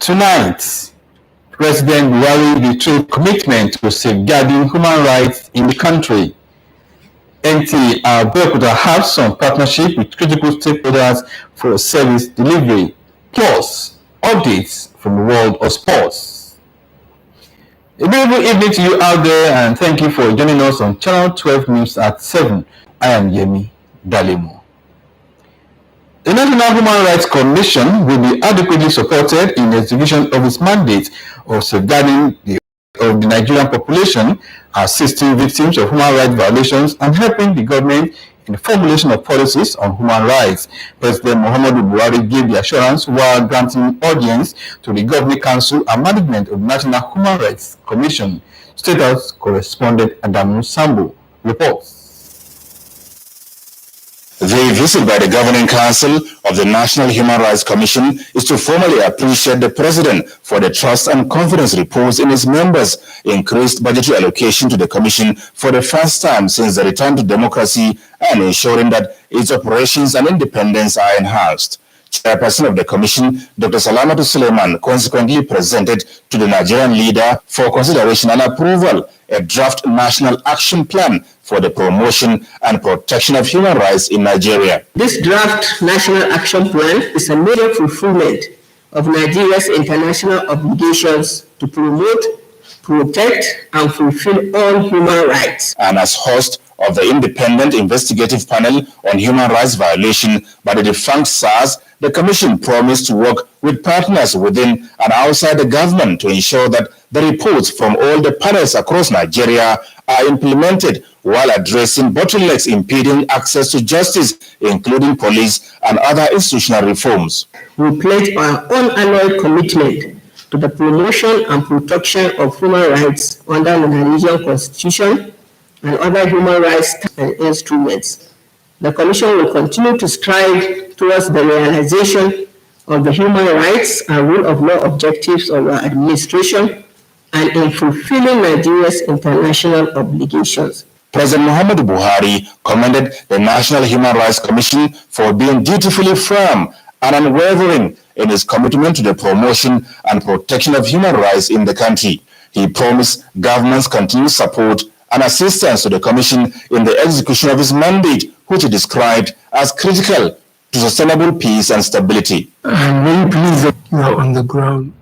Tonight, President Buhari betrayed commitment to safeguarding human rights in the country. NTA Abeokuta has some partnership with critical stakeholders for service delivery, plus updates from the world of sports. A beautiful evening to you out there, and thank you for joining us on Channel 12 News at 7. I am Yemi Dalemo. The National Human Rights Commission will be adequately supported in the execution of its mandate of safeguarding the Nigerian population, assisting victims of human rights violations, and helping the government in the formulation of policies on human rights. President Muhammadu Buhari gave the assurance while granting audience to the Governing Council and management of the National Human Rights Commission. State House correspondent Adamu Sambo reports. The visit by the Governing Council of the National Human Rights Commission is to formally appreciate the President for the trust and confidence reposed in its members, increased budgetary allocation to the Commission for the first time since the return to democracy, and ensuring that its operations and independence are enhanced. Chairperson of the Commission, Dr. Salamatu Suleiman, consequently presented to the Nigerian leader for consideration and approval a draft national action plan for the promotion and protection of human rights in Nigeria. This draft national action plan is a major fulfillment of Nigeria's international obligations to promote, protect, and fulfill all human rights. And as host of the Independent Investigative Panel on Human Rights Violation by the defunct SARS, the Commission promised to work with partners within and outside the government to ensure that the reports from all the panels across Nigeria are implemented while addressing bottlenecks impeding access to justice, including police and other institutional reforms. We pledge our unalloyed commitment to the promotion and protection of human rights under the Nigerian Constitution and other human rights and instruments. The Commission will continue to strive towards the realization of the human rights and rule of law objectives of our administration and in fulfilling Nigeria's international obligations. President Muhammadu Buhari commended the National Human Rights Commission for being dutifully firm and unwavering in its commitment to the promotion and protection of human rights in the country. He promised government's continued support and assistance to the Commission in the execution of its mandate, which he described as critical to sustainable peace and stability. I'm very pleased that you are on the ground.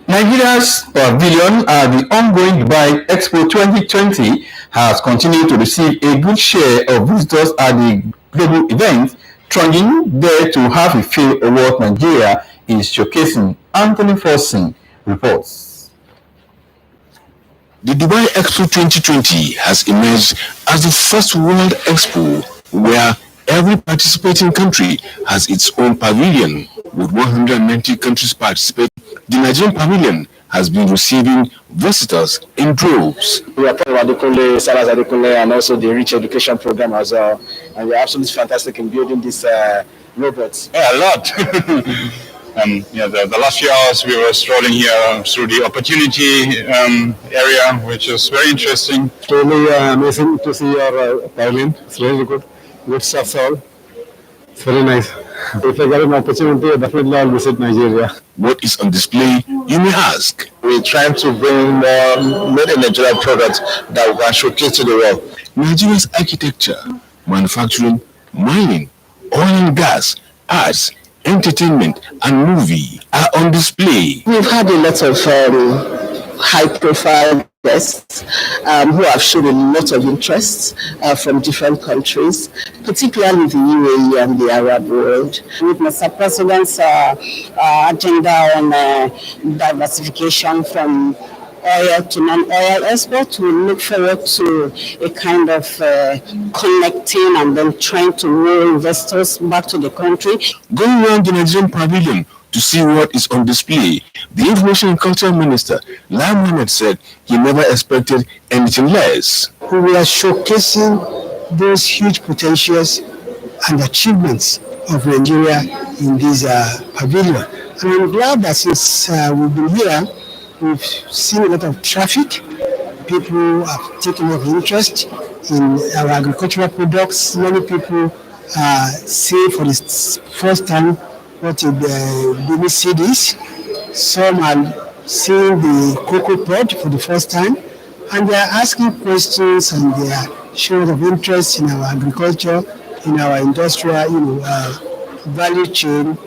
Nigeria's pavilion at the ongoing Dubai Expo 2020 has continued to receive a good share of visitors at the global event, thronging there to have a feel of what Nigeria is showcasing. Anthony Forson reports. The Dubai Expo 2020 has emerged as the first world expo where every participating country has its own pavilion. With 190 countries participating, the Nigerian pavilion has been receiving visitors in droves. We are part of Salas Adekunle and also the Rich Education Program as well. And we're absolutely fantastic in building these robots. Yeah, a lot. The last few hours we were strolling here through the opportunity area, which is very interesting. It's really amazing to see your pavilion. It's really good. Good stuff all. It's very nice. If I get an opportunity, definitely I'll visit Nigeria. What is on display, you may ask? We're trying to bring more made in Nigeria products that we can showcase to the world. Nigeria's architecture, manufacturing, mining, oil and gas, arts, entertainment, and movie are on display. We've had a lot of high-profile guests who have shown a lot of interest from different countries, particularly the UAE and the Arab world. With Mr. President's agenda on diversification from oil to non-oil export, we look forward to a kind of connecting and then trying to lure investors back to the country. Going around the Nigerian pavilion to see what is on display, the Information and Culture Minister, Lai Mohammed, said he never expected anything less. We are showcasing those huge potentials and achievements of Nigeria in this pavilion. And I'm glad that since we've been here, we've seen a lot of traffic. People have taken a lot of interest in our agricultural products. Many people see for the first time what a Benin seed is. Some are seeing the cocoa pod for the first time, and they are asking questions and they are showing of interest in our agriculture, in our industrial, value chain.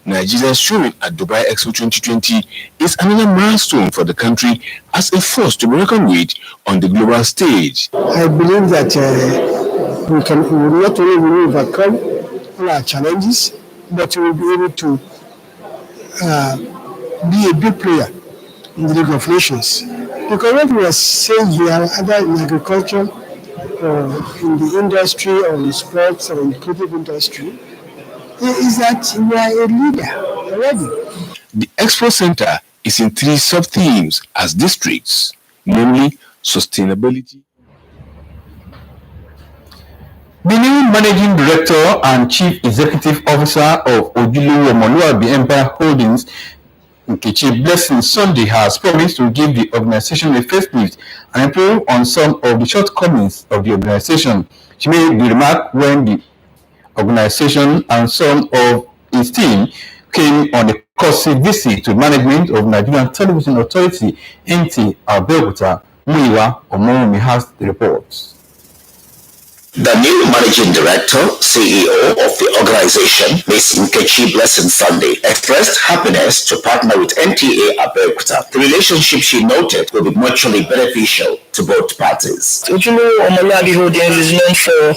Nigeria's showing at Dubai Expo 2020 is another milestone for the country as a force to be reckoned with on the global stage. I believe that we will not only overcome all our challenges, but we will be able to be a big player in the League of Nations. Because what we are saying here, either in agriculture, or in the industry, or in sports, or in the creative industry, is that we are a leader already. The Expo Center is in 3 sub-themes as districts, namely sustainability. The new Managing Director and Chief Executive Officer of Ojulowo Omoluabi Empire Holdings, Nkechi Blessing Sunday, has promised to give the organization a facelift and improve on some of the shortcomings of the organization. She made the remark when the organization and some of its team came on a courtesy visit to management of Nigerian Television Authority, NTA Abeokuta. Muiwa Omorumi has the reports. The new managing director, CEO of the organization, Ms. Nkechi Blessing Sunday, expressed happiness to partner with NTA Abeokuta. The relationship, she noted, will be mutually beneficial to both parties. Ojulowo Omoluabi Holdings is known for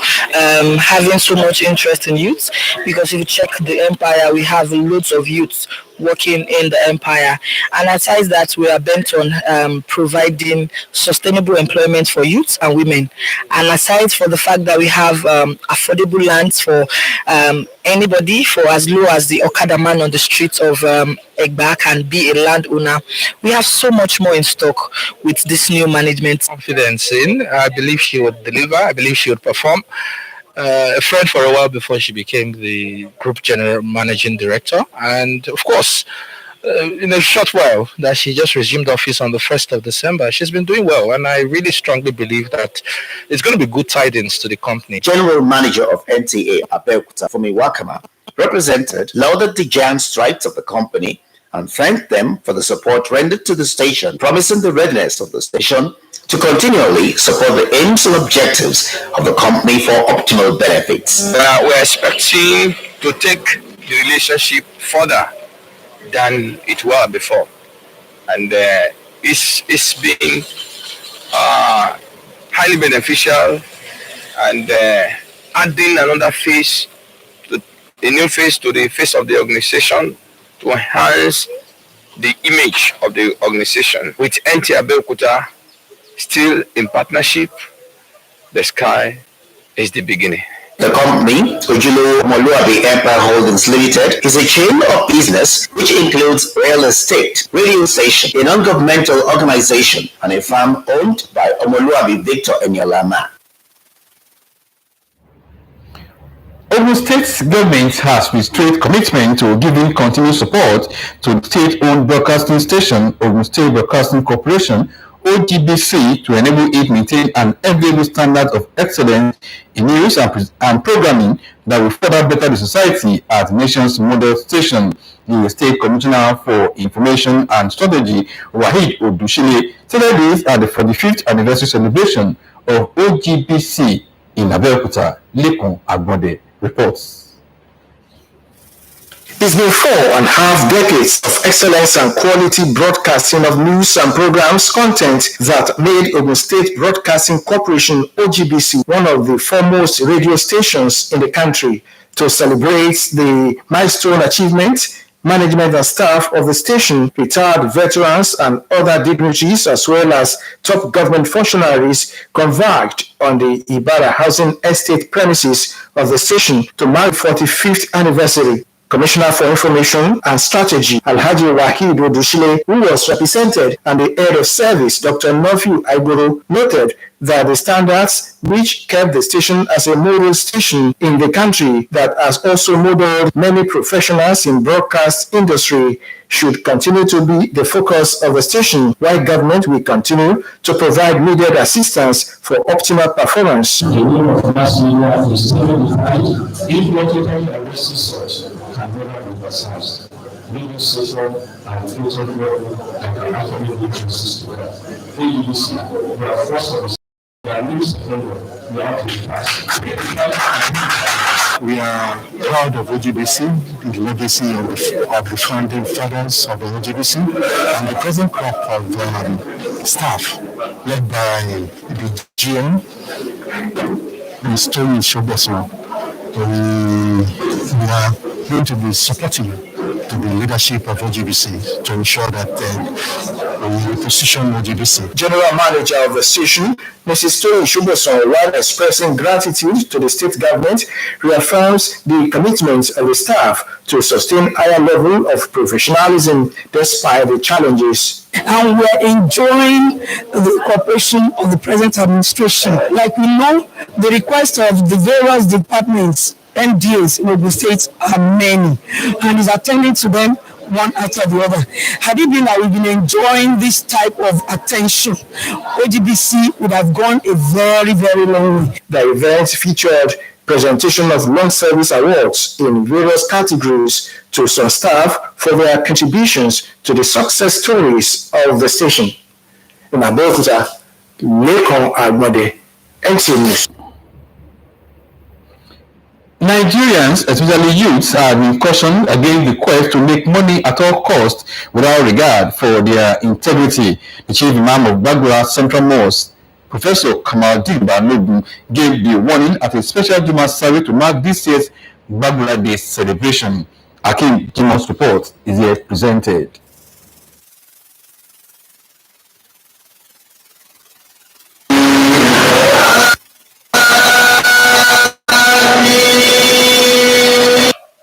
having so much interest in youth, because if you check the empire, we have loads of youth working in the empire, and aside that, we are bent on providing sustainable employment for youth and women, and aside for the fact that we have affordable lands for anybody, for as low as the Okada man on the streets of Egba can be a landowner. We have so much more in stock with this new management. Confidence in, I believe she would deliver, I believe she would perform. A friend for a while before she became the group general managing director, and of course in a short while that she just resumed office on the 1st of December, she's been doing well, and I really strongly believe that it's going to be good tidings to the company. General Manager of NTA Abeokuta, Fumi Wakama, represented, lauded the giant strides of the company and thanked them for the support rendered to the station, promising the readiness of the station to continually support the aims and objectives of the company for optimal benefits. We're expecting to take the relationship further than it was before, and it's been highly beneficial, and adding another phase, a new phase to the face of the organization to enhance the image of the organization. With NTA Abeokuta still in partnership, the sky is the beginning. The company, Ojulowo Omoluabi Empire Holdings Limited, is a chain of business which includes real estate, radio station, a non-governmental organization, and a farm owned by Omoluabi Victor Enyolama. Ogun State government has reiterated commitment to giving continued support to the state-owned broadcasting station, Ogun State Broadcasting Corporation, OGBC, to enable it maintain an enviable standard of excellence in news and programming that will further better the society as the nation's model station. The State Commissioner for Information and Strategy, Wahid Odushile, said this at the 45th anniversary celebration of OGBC in Abeokuta. Lekun Agbonde reports. It's been 4.5 decades of excellence and quality broadcasting of news and programs content that made Ogun State Broadcasting Corporation, OGBC, one of the foremost radio stations in the country. To celebrate the milestone achievement, management and staff of the station, retired veterans and other dignitaries, as well as top government functionaries, converged on the Ibadan Housing Estate premises of the station to mark 45th anniversary. Commissioner for Information and Strategy, Alhaji Wahid Odushile, who was represented, and the head of service, Dr. Nofiu Aigoro, noted that the standards which kept the station as a model station in the country that has also modeled many professionals in broadcast industry should continue to be the focus of the station, while government will continue to provide needed assistance for optimal performance. The role of mass media is very defined if located by resources. can never emphasize. Radio station and theatre level that can actually make exist together. AUBC, we are first of the we have to pass. We are proud of OGBC, the legacy of the founding fathers of the OGBC, and the present crop of staff led by the GM, the story Shoboso. We are going to be supporting to the leadership of OGBC to ensure that we position OGBC. General Manager of the station, Mrs. Tony Shuboson, while expressing gratitude to the state government, reaffirms the commitment of the staff to sustain higher level of professionalism despite the challenges. And we're enjoying the cooperation of the present administration. Like we know, the requests of the various departments, NDAs in Ogun State are many, and is attending to them one after the other. Had it been that we've been enjoying this type of attention, OGBC would have gone a very, very long way. The event featured presentation of long service awards in various categories to some staff for their contributions to the success stories of the station. In Abeokuta, Lekon Agbade, NTA News. Nigerians, especially youths, have been cautioned against the quest to make money at all costs without regard for their integrity. The chief imam of Bagura Central Mosque, Professor Kamaldeen Balogun, gave the warning at a special Juma service to mark this year's Bagura Day celebration. Akim Jimo's report is here presented.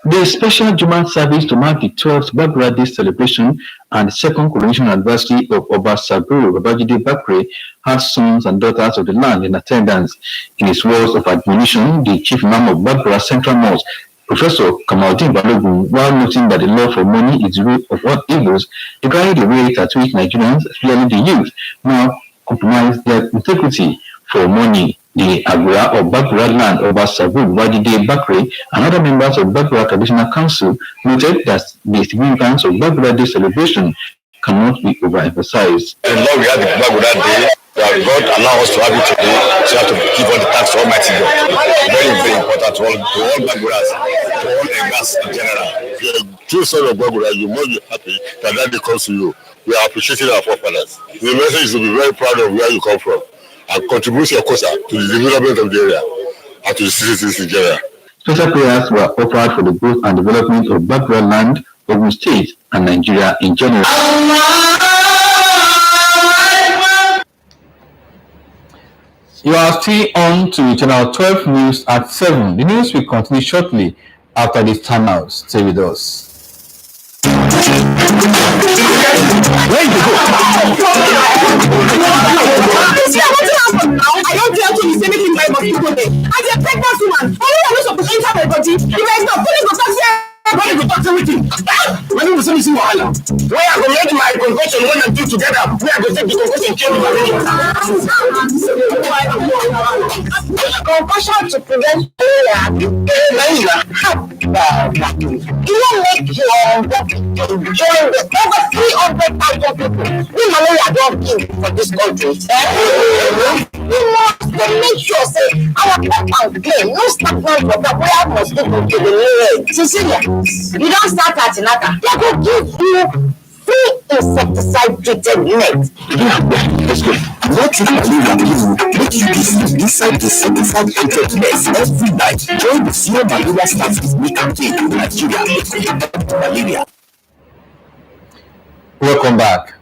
The special Juma service to mark the 12th Bagura Day celebration and the second coronation anniversary of Oba Saburu Babajide Bakre had sons and daughters of the land in attendance. In his words of admonition, the chief imam of Bagura Central Mosque, Professor Kamaldeen Balogun, while noting that the love for money is the root of all evils, decried the rate at which Nigerians, especially the youth, now compromise their integrity for money. The Agura of Bagura land of Sabur Babajide Bakre and other members of Bagura Traditional Council noted that the significance of Bagura Day celebration cannot be overemphasized. The Lord we had the Bagura Day, that God allow us to have it today, so we have to give all the thanks to Almighty God. Very, very important to all Baguras, to all Egas in general. The true son of Bagura, you must be happy that day comes to you. We are appreciating our forefathers. The message is to be very proud of where you come from and contribute your quota to the development of the area and to the citizens in general. Special prayers were offered for the growth and development of Bagura land, Ogun State, and Nigeria in general. You are still on to Channel 12 News at 7. The news will continue shortly after this timeout. Stay with us. Where you go? I don't dare to be anything by mosquito day. As a pregnant woman, only I was supposed to enter my body. If I stop, police will start when you talk everything. When you say wahala, where I go make my concoction when I'm two together, where I go take the concoction kill my concussion to prevent malaria. You won't make your join the over 300,000 people. We malaria don't kill for this country. We must make sure say our compound clean. No stagnant water where mosquito to the leg. Cecilia, you don't start at Naka. They will give you free insecticide treated net. Let's go. What if malaria people make you receive inside the insecticide treated nets every night? Join the Zero Malaria Staff is me campaign in Nigeria. Malaria. Welcome back.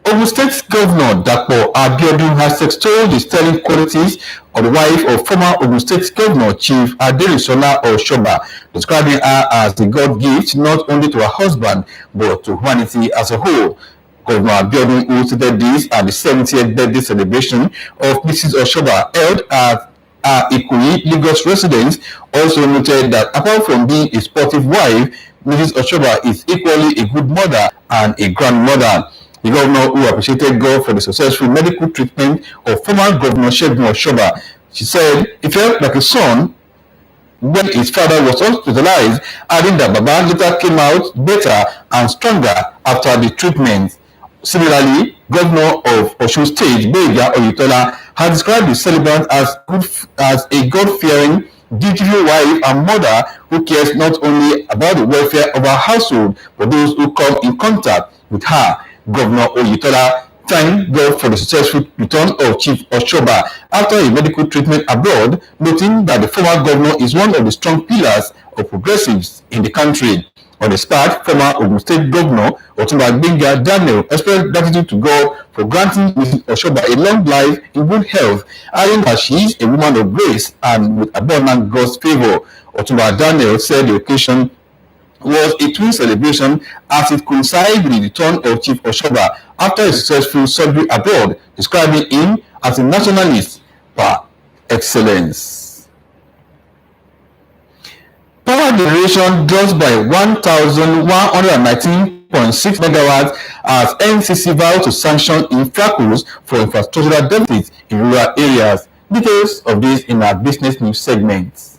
Ogun State Governor Dapo Abiodun has extolled the sterling qualities of the wife of former Ogun State Governor Chief Aderisola Oshoba, describing her as the God gift not only to her husband but to humanity as a whole. Governor Abiodun, who stated this at the 70th birthday celebration of Mrs. Oshoba held at Ikoyi, Lagos residence, also noted that apart from being a sportive wife, Mrs. Oshoba is equally a good mother and a grandmother. The governor, who appreciated God for the successful medical treatment of former Governor Shegun Oshoba, she said, "It felt like a son when his father was hospitalized, adding that Baba later came out better and stronger after the treatment. Similarly, Governor of Osun State, Gboyega Oyetola, has described the celebrant as a God-fearing, dutiful wife and mother who cares not only about the welfare of her household, but those who come in contact with her. Governor Oyetola thanked God for the successful return of Chief Oshoba after a medical treatment abroad, noting that the former governor is one of the strong pillars of progressives in the country. On the spot, former Ogun State Governor Otunba Gbenga Daniel expressed gratitude to God for granting Mrs. Oshoba a long life in good health, adding that she is a woman of grace and with abundant God's favor. Otunba Daniel said the occasion was a twin celebration as it coincided with the return of Chief Oshoba after a successful surgery abroad, describing him as a nationalist par excellence. Power generation drops by 1,119.6 megawatts as NCC vows to sanction infrastructures for infrastructural deficits in rural areas. Details of this in our business news segment.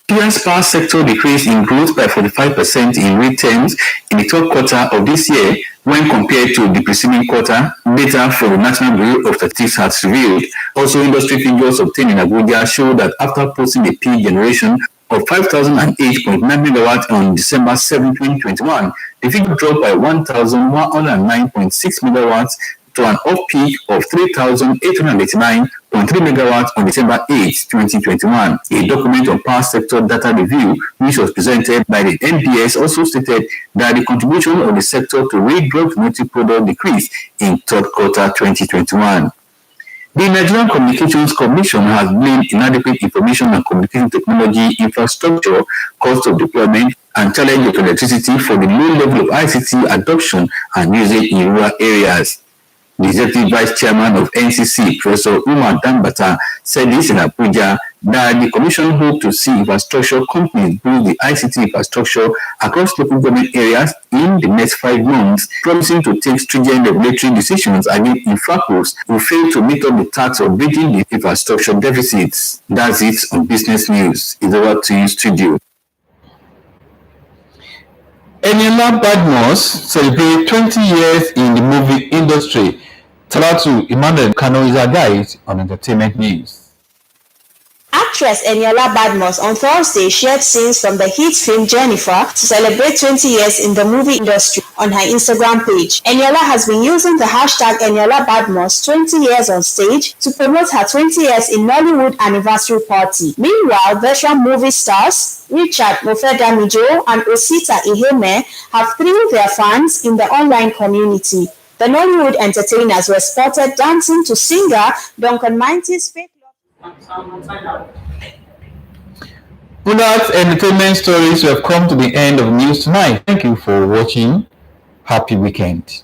Nigeria's power sector decreased in growth by 45% in real terms in the third quarter of this year when compared to the preceding quarter, data from the National Bureau of Statistics has revealed. Also, industry figures obtained in Abuja show that after posting a peak generation of 5,008.9 megawatts on December 7, 2021, the figure dropped by 1,109.6 megawatts to an off-peak of 3,889.3 megawatts on December 8, 2021. A document on power sector data review, which was presented by the NBS, also stated that the contribution of the sector to real gross domestic product decreased in third quarter 2021. The Nigerian Communications Commission has blamed inadequate information and communication technology infrastructure, cost of deployment, and challenge of electricity for the low level of ICT adoption and usage in rural areas. The Executive Vice Chairman of NCC, Professor Umar Dambata, said this in Abuja that the Commission hoped to see infrastructure companies build the ICT infrastructure across local government areas in the next 5 months, promising to take stringent regulatory decisions against infracos who fail to meet up the task of bridging the infrastructure deficits. That's it on Business News. It's over to you, studio. Eniola Badmus celebrated 20 years in the movie industry. Talatu Emmanuel Kano is our guide on entertainment news. Actress Eniola Badmus on Thursday shared scenes from the hit film Jennifer to celebrate 20 years in the movie industry on her Instagram page. Eniola has been using the hashtag Eniola Badmus 20 years on stage to promote her 20 years in Nollywood anniversary party. Meanwhile, veteran movie stars Richard Mofedamijo and Osita Iheme have thrilled their fans in the online community. The Nollywood entertainers were spotted dancing to singer Duncan Mighty's Fake Love. With that, entertainment stories, we have come to the end of news tonight. Thank you for watching. Happy weekend.